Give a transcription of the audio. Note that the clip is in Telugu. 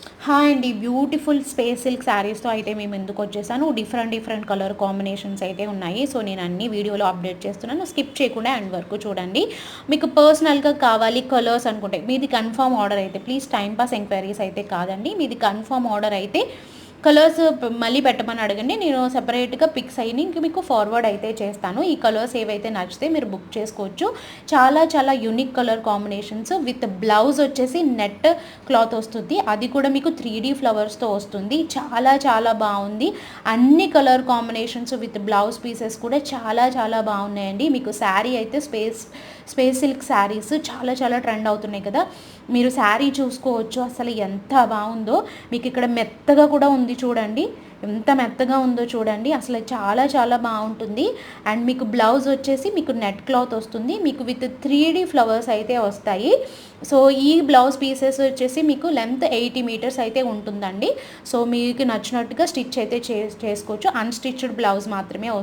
హాయ్ అండి. బ్యూటిఫుల్ స్పేస్ సిల్క్ శారీస్‌తో అయితే మేము ముందుకొచ్చేసాను. డిఫరెంట్ డిఫరెంట్ కలర్ కాంబినేషన్స్ అయితే ఉన్నాయి. సో, నేను అన్ని వీడియోలో అప్డేట్ చేస్తున్నాను. స్కిప్ చేయకుండా ఎండ్ వరకు చూడండి. మీకు పర్సనల్‌గా కావాలి కలర్స్ అనుకుంటే మీది కన్ఫర్మ్ ఆర్డర్ అయితే ప్లీజ్ టైమ్ పాస్ ఎంక్వైరీస్ అయితే కాదండి. మీది కన్ఫర్మ్ ఆర్డర్ అయితే కలర్స్ మళ్ళీ పెట్టమని అడగండి. నేను సెపరేట్‌గా పిక్స్ అయ్యి మీకు ఫార్వర్డ్ అయితే చేస్తాను. ఈ కలర్స్ ఏవైతే నచ్చితే మీరు బుక్ చేసుకోవచ్చు. చాలా చాలా unique colour combinations with blouse వచ్చేసి నెట్ క్లాత్ వస్తుంది. అది కూడా మీకు 3D ఫ్లవర్స్‌తో వస్తుంది. చాలా చాలా బాగుంది. అన్ని colour combinations with blouse pieces కూడా చాలా చాలా బాగున్నాయండి. మీకు శారీ అయితే స్పేస్ సిల్క్ శారీస్ చాలా చాలా ట్రెండ్ అవుతున్నాయి కదా. మీరు శారీ చూసుకోవచ్చు అసలు ఎంత బాగుందో. మీకు ఇక్కడ మెత్తగా కూడా ఉంది చూడండి, ఎంత మెత్తగా ఉందో చూడండి. అసలు చాలా చాలా బాగుంటుంది. అండ్ మీకు బ్లౌజ్ వచ్చేసి మీకు నెట్ క్లాత్ వస్తుంది. మీకు విత్ 3D ఫ్లవర్స్ అయితే వస్తాయి. సో ఈ బ్లౌజ్ పీసెస్ వచ్చేసి మీకు లెంత్ 80 మీటర్స్ అయితే ఉంటుందండి. సో మీకు నచ్చినట్టుగా స్టిచ్ అయితే చేసుకోవచ్చు. అన్‌స్టిచ్డ్ బ్లౌజ్ మాత్రమే